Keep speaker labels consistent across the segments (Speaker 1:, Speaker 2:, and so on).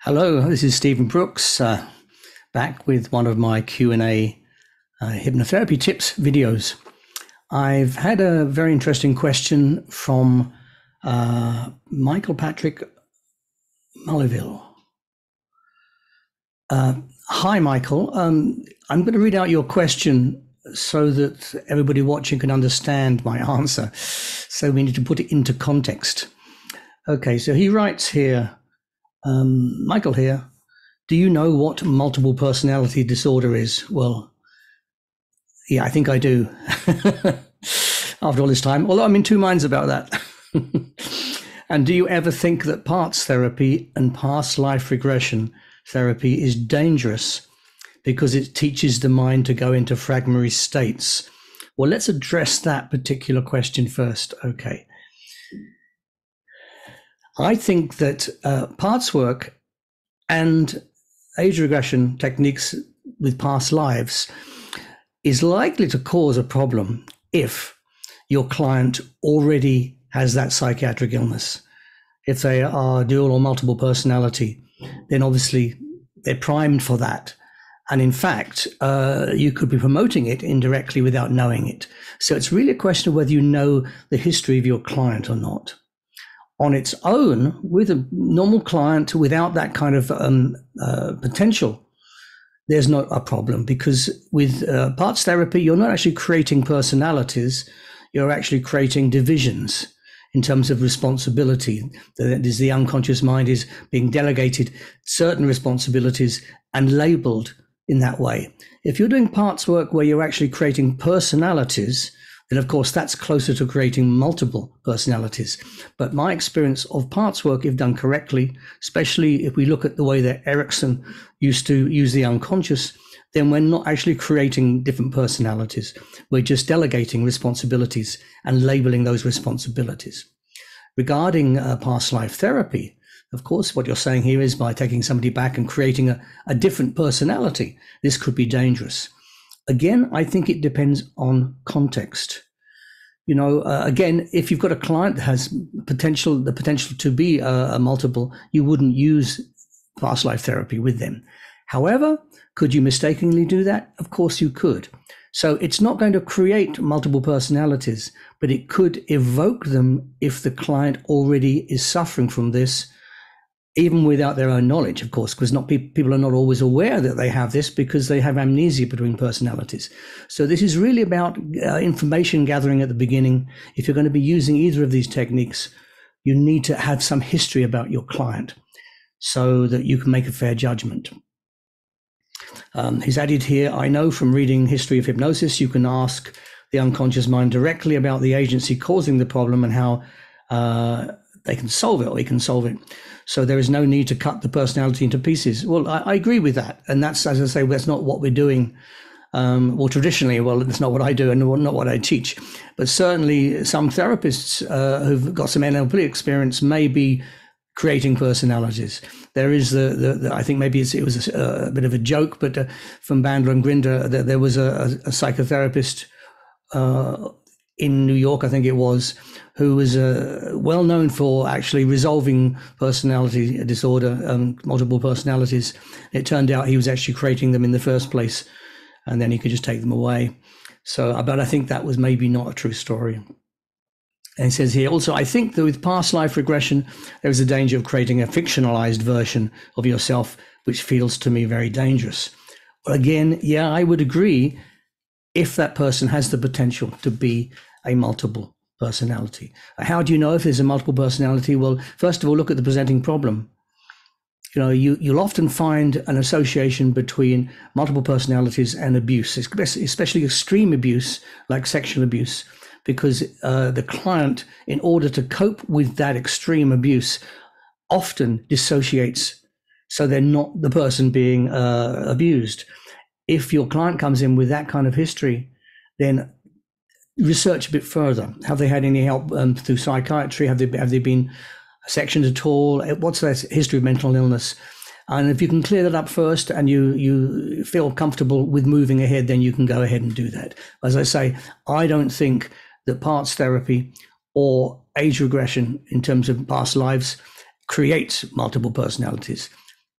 Speaker 1: Hello, this is Stephen Brooks, back with one of my Q&A hypnotherapy tips videos. I've had a very interesting question from Michael Patrick Mulliville. Hi, Michael. I'm going to read out your question so that everybody watching can understand my answer. So we need to put it into context. Okay, so he writes here, Michael here, do you know what multiple personality disorder is? Well, yeah, I think I do. After all this time, although I'm in two minds about that. And do you ever think that parts therapy and past life regression therapy is dangerous because it teaches the mind to go into fragmentary states? Well, let's address that particular question first. Okay. I think that parts work and age regression techniques with past lives is likely to cause a problem if your client already has that psychiatric illness. If they are dual or multiple personality, then obviously they're primed for that. And in fact, you could be promoting it indirectly without knowing it. So it's really a question of whether you know the history of your client or not. On its own, with a normal client without that kind of potential, there's not a problem, because with parts therapy, you're not actually creating personalities, you're actually creating divisions in terms of responsibility. That is, the unconscious mind is being delegated certain responsibilities and labeled in that way. If you're doing parts work where you're actually creating personalities, then of course that's closer to creating multiple personalities. But my experience of parts work, if done correctly, especially if we look at the way that Erickson used to use the unconscious, then we're not actually creating different personalities. We're just delegating responsibilities and labeling those responsibilities. Regarding past life therapy, of course, what you're saying here is by taking somebody back and creating a different personality, this could be dangerous. Again, I think it depends on context. You know, again, if you've got a client that has the potential to be a multiple, you wouldn't use past life therapy with them. However, could you mistakenly do that? Of course you could. So it's not going to create multiple personalities, but it could evoke them if the client already is suffering from this, even without their own knowledge, of course, because people are not always aware that they have this because they have amnesia between personalities. So this is really about information gathering at the beginning. If you're going to be using either of these techniques, you need to have some history about your client so that you can make a fair judgment. He's added here, I know from reading History of Hypnosis, you can ask the unconscious mind directly about the agency causing the problem and how they can solve it, or he can solve it. So there is no need to cut the personality into pieces. Well, I agree with that. And that's, as I say, that's not what we're doing. Well, traditionally, that's not what I do and not what I teach. But certainly some therapists who've got some NLP experience may be creating personalities. There is I think maybe it was a bit of a joke, but from Bandler and Grinder, there was a psychotherapist in New York, I think it was, who was well known for actually resolving personality disorder, multiple personalities. It turned out he was actually creating them in the first place, and then he could just take them away. So, but I think that was maybe not a true story. And it says here also, I think that with past life regression, there is a danger of creating a fictionalized version of yourself, which feels to me very dangerous. Well, again, yeah, I would agree if that person has the potential to be a multiple personality. How do you know if there's a multiple personality? Well, first of all, look at the presenting problem. You know, you'll often find an association between multiple personalities and abuse, especially extreme abuse like sexual abuse, because the client, in order to cope with that extreme abuse, often dissociates, so they're not the person being abused. If your client comes in with that kind of history, then research a bit further. Have they had any help through psychiatry? Have they been sectioned at all? What's their history of mental illness? And if you can clear that up first and you feel comfortable with moving ahead, then you can go ahead and do that. As I say, I don't think that parts therapy or age regression in terms of past lives creates multiple personalities.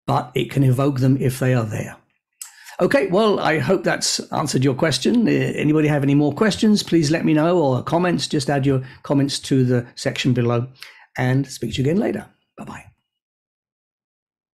Speaker 1: but it can evoke them if they are there. Okay, well, I hope that's answered your question. Anybody have any more questions, please let me know, or comments, just add your comments to the section below, and speak to you again later.